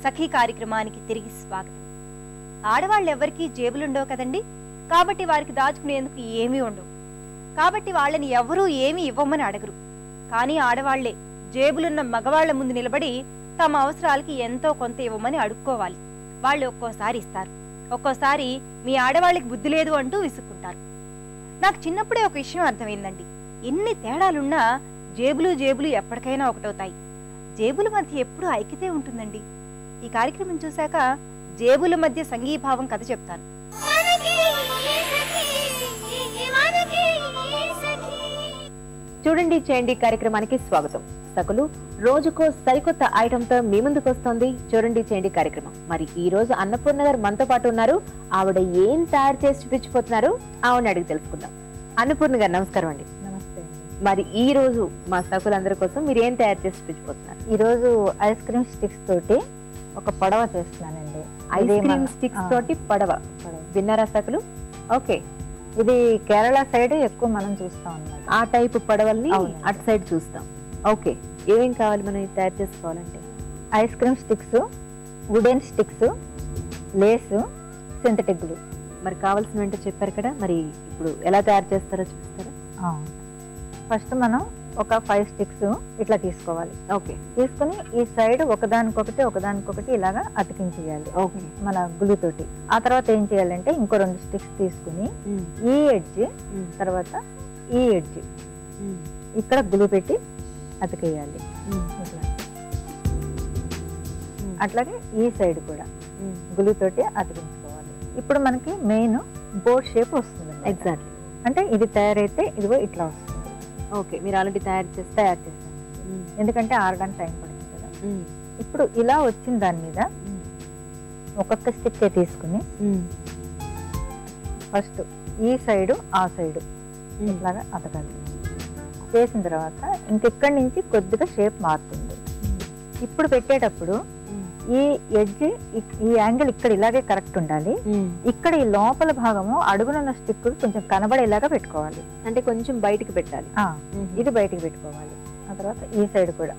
సఖీ కార్యక్రమానికి తిరిగి స్వాగతం. ఆడవాళ్ళు ఎవరికి జేబులుండవు కదండి, కాబట్టి వారికి దాచుకునేందుకు ఏమీ ఉండవు. కాబట్టి వాళ్ళని ఎవరూ ఏమీ ఇవ్వమని అడగరు. కానీ ఆడవాళ్లే జేబులున్న మగవాళ్ల ముందు నిలబడి తమ అవసరాలకి ఎంతో కొంత ఇవ్వమని అడుక్కోవాలి. వాళ్ళు ఒక్కోసారి ఇస్తారు, ఒక్కోసారి మీ ఆడవాళ్ళకి బుద్ధి లేదు అంటూ విసుక్కుంటారు. నాకు చిన్నప్పుడే ఒక విషయం అర్థమైందండి. ఎన్ని తేడాలున్నా జేబులు జేబులు ఎప్పటికైనా ఒకటవుతాయి. జేబుల మధ్య ఎప్పుడూ ఐక్యతే ఉంటుందండి. ఈ కార్యక్రమం చూశాక జేబుల మధ్య సంఘీభావం కథ చెప్తాను. చూడండి చేయండి కార్యక్రమానికి స్వాగతం. సకులు రోజుకో సరికొత్త ఐటమ్ తో మీ ముందుకు వస్తోంది చూడండి చేయండి కార్యక్రమం. మరి ఈ రోజు అన్నపూర్ణ గారు మనతో పాటు ఉన్నారు. ఆవిడ ఏం తయారు చేసి చూపించిపోతున్నారు ఆవిడని అడిగి తెలుసుకుందాం. అన్నపూర్ణ గారు నమస్కారం అండి. నమస్తే. మరి ఈ రోజు మా సకులందరి కోసం మీరు ఏం తయారు చేసి చూపించిపోతున్నారు? ఈ రోజు ఐస్ క్రీమ్ స్టిక్స్ తోటి ఒక పడవ చేస్తున్నానండి. ఐస్ క్రీమ్ స్టిక్స్ తోటి పడవ విన్నారా సకులు? ఓకే, ఇది కేరళ సైడ్ ఎక్కువ మనం చూస్తాం అన్నమాట. ఆ టైప్ పడవల్ని అవును. అటు సైడ్ చూస్తాం. ఓకే, ఏమేం కావాలి మనం ఇది తయారు చేసుకోవాలంటే? Ice cream sticks, wooden sticks, lace, synthetic glue. మరి కావాల్సిన వెంట చెప్పారు కదా, మరి ఇప్పుడు ఎలా తయారు చేస్తారో చూస్తారా? ఫస్ట్ మనం ఒక 5 స్టిక్స్ ఇట్లా తీసుకోవాలి. ఓకే, తీసుకుని ఈ సైడ్ ఒకదానికొకటి ఇలాగా అతికించేయాలి. ఓకే, మన గ్లూ తోటి. ఆ తర్వాత ఏం చేయాలంటే ఇంకో 2 స్టిక్స్ తీసుకుని ఈ ఎడ్జ్ తర్వాత ఈ ఎడ్జ్ ఇక్కడ గ్లూ పెట్టి అతికేయాలి. ఇట్లా అట్లాగే ఈ సైడ్ కూడా గ్లూ తోటి అతికించుకోవాలి. ఇప్పుడు మనకి మెయిన్ బోట్ షేప్ వస్తుంది. ఎగ్జాక్ట్లీ. అంటే ఇది తయారైతే ఇదిగో ఇట్లా వస్తుంది. ఓకే, మీరు ఆల్రెడీ తయారు చేస్తాను ఎందుకంటే ఆరడానికి టైం పడుతుంది కదా. ఇప్పుడు ఇలా వచ్చిన దాని మీద ఒక్కొక్క స్టిక్ తీసుకుని ఫస్ట్ ఈ సైడు ఆ సైడు ఇట్లాగా అతకాలి. చేసిన తర్వాత ఇంకెక్కడి నుంచి కొద్దిగా షేప్ మారుతుంది. ఇప్పుడు పెట్టేటప్పుడు ఈ ఎడ్జ్ ఈ యాంగిల్ ఇక్కడ ఇలాగే కరెక్ట్ ఉండాలి. ఇక్కడ ఈ లోపల భాగము అడుగునున్న స్టిక్ కొంచెం కనబడేలాగా పెట్టుకోవాలి. అంటే కొంచెం బయటికి పెట్టాలి. ఇది బయటికి పెట్టుకోవాలి. ఆ తర్వాత ఈ సైడ్ కూడా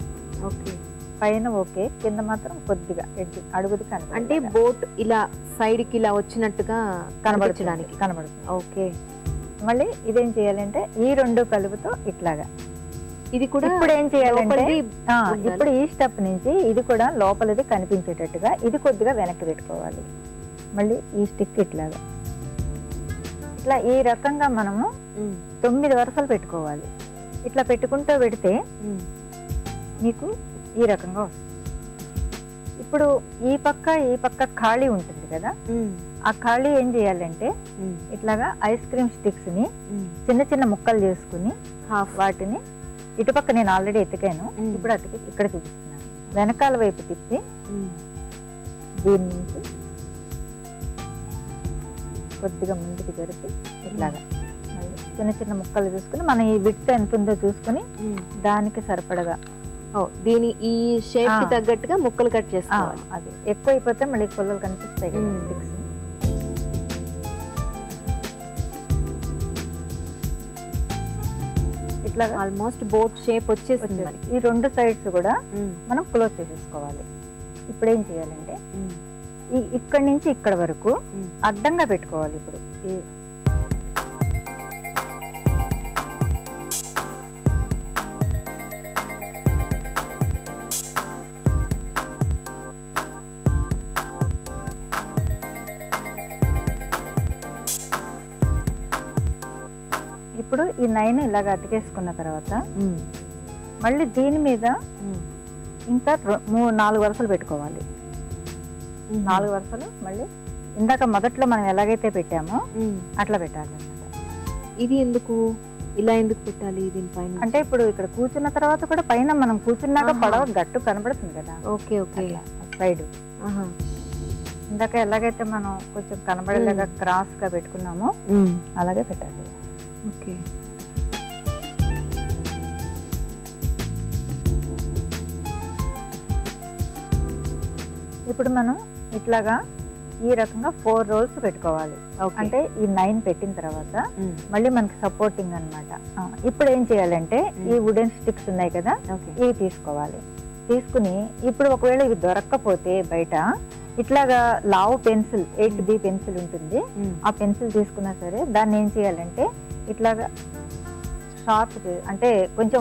ఓకే, పైన ఓకే, కింద మాత్రం కొద్దిగా ఎడ్జ్ అడుగుది కనబడి, అంటే బోట్ ఇలా సైడ్ కి ఇలా వచ్చినట్టుగా కనబడుతుంది. ఓకే, మళ్ళీ ఇదేం చేయాలంటే ఈ 2 కలుపుతో ఇట్లాగా. ఇది కూడా ఇప్పుడు ఏం చేయాలంటే ఇప్పుడు ఈ స్టెప్ నుంచి ఇది కూడా లోపలిది కనిపించేటట్టుగా ఇది కొద్దిగా వెనక్కి పెట్టుకోవాలి. మళ్ళీ ఈ స్టిక్ ఇట్లాగా ఇట్లా ఈ రకంగా మనము 9 వరుసలు పెట్టుకోవాలి. ఇట్లా పెట్టుకుంటూ పెడితే మీకు ఈ రకంగా వస్తుంది. ఇప్పుడు ఈ పక్క ఖాళీ ఉంటుంది కదా, ఆ ఖాళీ ఏం చేయాలంటే ఇట్లాగా ఐస్ క్రీమ్ స్టిక్స్ ని చిన్న చిన్న ముక్కలు చేసుకుని వాటిని ఇటుపక్క నేను ఆల్రెడీ ఎతికాను, ఇప్పుడు అతికి ఇక్కడ చూపిస్తున్నాను. వెనకాల వైపు తిప్పి దీని నుంచి కొద్దిగా ముందుకు జరిపి ఇట్లాగా చిన్న చిన్న ముక్కలు చూసుకుని మన ఈ విడ్త్ ఎంత ఉందో చూసుకుని దానికి సరిపడగా దీని ఈ షేప్ కి తగ్గట్టుగా ముక్కలు కట్ చేసుకోవాలి. అది ఎక్కువ అయిపోతే మళ్ళీ కొల్లలు కనిపిస్తాయి కదా స్టిక్స్. ఇట్లా ఆల్మోస్ట్ బోట్ షేప్ వచ్చేసింది. ఈ 2 సైడ్స్ కూడా మనం క్లోజ్ చేసేసుకోవాలి. ఇప్పుడు ఏం చేయాలంటే ఇక్కడి నుంచి ఇక్కడ వరకు అడ్డంగా పెట్టుకోవాలి. ఇప్పుడు ఇప్పుడు ఈ 9 ఇలాగ అతికేసుకున్న తర్వాత మళ్ళీ దీని మీద ఇంకా 4 వరుసలు పెట్టుకోవాలి. 4 వరుసలు మళ్ళీ ఇందాక మొదట్లో మనం ఎలాగైతే పెట్టామో అట్లా పెట్టాలి అన్నమాట. ఇది ఎందుకు ఇలా ఎందుకు పెట్టాలి దీనిపైన? అంటే ఇప్పుడు ఇక్కడ కూర్చున్న తర్వాత కూడా పైన మనం కూర్చున్నాక పడవ గట్టు కనబడుతుంది కదా. ఓకే ఓకే, సైడ్ ఇందాక ఎలాగైతే మనం కొంచెం కనబడేలాగా క్రాస్ గా పెట్టుకున్నామో అలాగే పెట్టాలి. ఓకే, ఇప్పుడు మనం ఇట్లాగా ఈ రకంగా 4 రోల్స్ పెట్టుకోవాలి. అంటే ఈ 9 పెట్టిన తర్వాత మళ్ళీ మనకి సపోర్టింగ్ అన్నమాట. ఇప్పుడు ఏం చేయాలంటే ఈ వుడెన్ స్టిక్స్ ఉన్నాయి కదా, ఇవి తీసుకోవాలి. తీసుకుని ఇప్పుడు ఒకవేళ ఇవి దొరక్కపోతే బయట ఇట్లాగా లావు పెన్సిల్ 8B పెన్సిల్ ఉంటుంది, ఆ పెన్సిల్ తీసుకున్నా సరే దాన్ని ఏం చేయాలంటే ఇట్లాగా షార్ప్ అంటే కొంచెం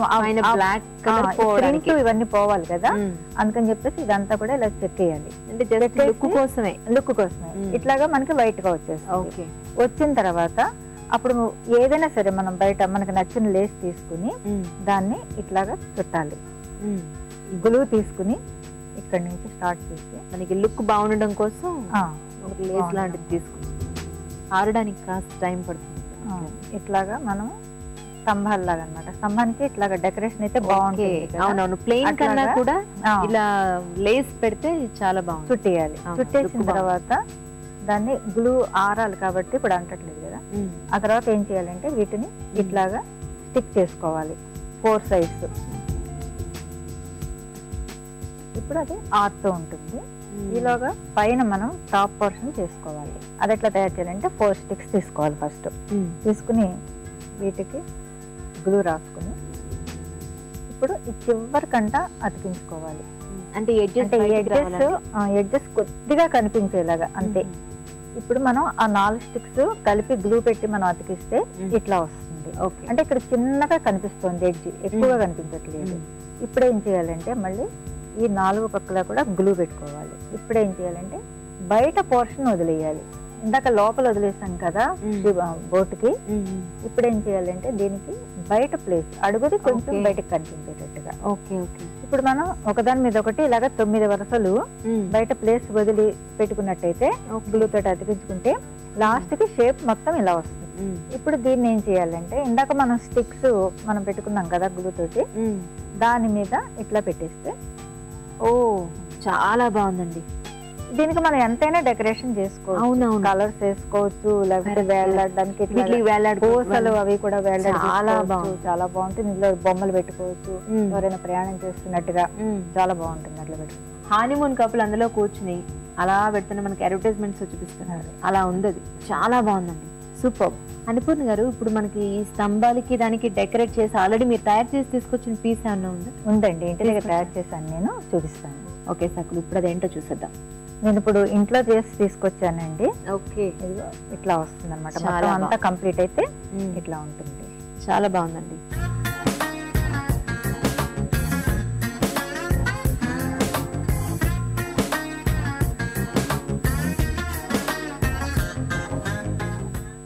బ్లాక్ ప్రింట్ ఇవన్నీ పోవాలి కదా, అందుకని చెప్పేసి ఇదంతా కూడా ఇలా చెక్కేయాలి. అంటే లుక్ కోసమే ఇట్లాగా మనకి వైట్ గా వచ్చేస్తుంది. వచ్చిన తర్వాత అప్పుడు ఏదైనా సరే మనం బయట మనకి నచ్చిన లేస్ తీసుకుని దాన్ని ఇట్లాగా చుట్టాలి. గ్లూ తీసుకుని ఇక్కడ నుంచి స్టార్ట్ చేసి మనకి లుక్ బాగుండడం కోసం ఒక లేస్ లాంటిది తీసుకుని ఆరడానికి కాస్త టైం పడుతుంది. ఇట్లాగా మనం స్తంభాల్లాగా అన్నమాట. స్తంభానికి ఇట్లాగా డెకరేషన్ అయితే బాగుంటుంది. అవునవును, ప్లెయిన్ కన్నా కూడా ఇలా లేస్ పెడితే చాలా బాగుంది. చుట్టేయాలి. చుట్టేసిన తర్వాత దాన్ని గ్లూ ఆరాలి కాబట్టి ఇప్పుడు అంటట్లేదు కదా, ఆ తర్వాత ఏం చేయాలంటే వీటిని ఇట్లాగా స్టిక్ చేసుకోవాలి 4 sides. ఇప్పుడు అది ఆర్తో ఉంటుంది. ఈలోగా పైన మనం టాప్ పోర్షన్ చేసుకోవాలి. అది ఎట్లా తయారు చేయాలంటే 4 sticks తీసుకోవాలి. ఫస్ట్ తీసుకుని వీటికి గ్లూ రాసుకుని ఇప్పుడు ఈ చివరికంట అతికించుకోవాలి. అంటే ఎడ్జెస్ కొద్దిగా కనిపించేలాగా అంతే. ఇప్పుడు మనం ఆ 4 sticks కలిపి గ్లూ పెట్టి మనం అతికిస్తే ఇట్లా వస్తుంది. అంటే ఇక్కడ చిన్నగా కనిపిస్తుంది, ఎడ్జ్ ఎక్కువగా కనిపించట్లేదు. ఇప్పుడు ఏం చేయాలంటే మళ్ళీ ఈ 4 పక్కల కూడా గ్లూ పెట్టుకోవాలి. ఇప్పుడు ఏం చేయాలంటే బయట పోర్షన్ వదిలేయాలి. ఇందాక లోపల వదిలేసాం కదా బోట్కి. ఇప్పుడు ఏం చేయాలంటే దీనికి బయట ప్లేస్ అడుగుది కొంచెం బయటకు కనిపించేటట్టుగా. ఇప్పుడు మనం ఒకదాని మీద ఒకటి ఇలాగ 9 వరుసలు బయట ప్లేస్ వదిలి పెట్టుకున్నట్టయితే గ్లూ తోటి అతికించుకుంటే లాస్ట్ కి షేప్ మొత్తం ఇలా వస్తుంది. ఇప్పుడు దీన్ని ఏం చేయాలంటే ఇందాక మనం స్టిక్స్ మనం పెట్టుకున్నాం కదా గ్లూ తోటి, దాని మీద ఇట్లా పెట్టేస్తే చాలా బాగుందండి. దీనికి మనం ఎంతైనా డెకరేషన్ చేసుకోవచ్చు. కలర్స్ వేసుకోవచ్చు, లేకపోతే వేలాడడానికి పూసలు అవి కూడా వేలాడవచ్చు. చాలా బాగుంటుంది. ఇందులో బొమ్మలు పెట్టుకోవచ్చు. ఎవరైనా ప్రయాణం చేస్తున్నట్టుగా చాలా బాగుంటుంది. అట్లా పెట్టుకో హానీమూన్ కపుల్ అందులో కూర్చుని అలా పెడుతున్న మనకి అడ్వర్టైజ్మెంట్స్ చూపిస్తున్నారు. అలా ఉంది, చాలా బాగుందండి. సూపర్. అన్నపూర్ణ గారు, ఇప్పుడు మనకి ఈ స్తంభాలకి దానికి డెకరేట్ చేసి ఆల్రెడీ మీరు తయారు చేసి తీసుకొచ్చిన పీస్ ఏమన్నా ఉందండి. ఇంటి దగ్గర తయారు చేశాను, నేను చూపిస్తాను. ఓకే సకులు, ఇప్పుడు అదేంటో చూసేద్దాం. నేను ఇప్పుడు ఇంట్లో చేసి తీసుకొచ్చానండి. ఓకే, ఇట్లా వస్తుంది అనమాట. అంతా కంప్లీట్ అయితే ఇట్లా ఉంటుంది. చాలా బాగుందండి.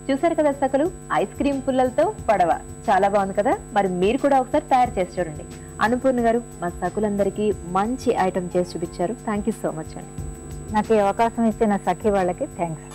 చూసారు కదా సకలు, ఐస్ క్రీమ్ పుల్లలతో పడవ. చాలా బాగుంది కదా. మరి మీరు కూడా ఒకసారి తయారు చేసి చూడండి. అన్నపూర్ణ గారు, మా సకులందరికీ మంచి ఐటమ్ చేసి చూపించారు. థ్యాంక్ యూ సో మచ్ అండి. నాకు ఈ అవకాశం ఇచ్చిన సఖి వాళ్ళకి థ్యాంక్స్.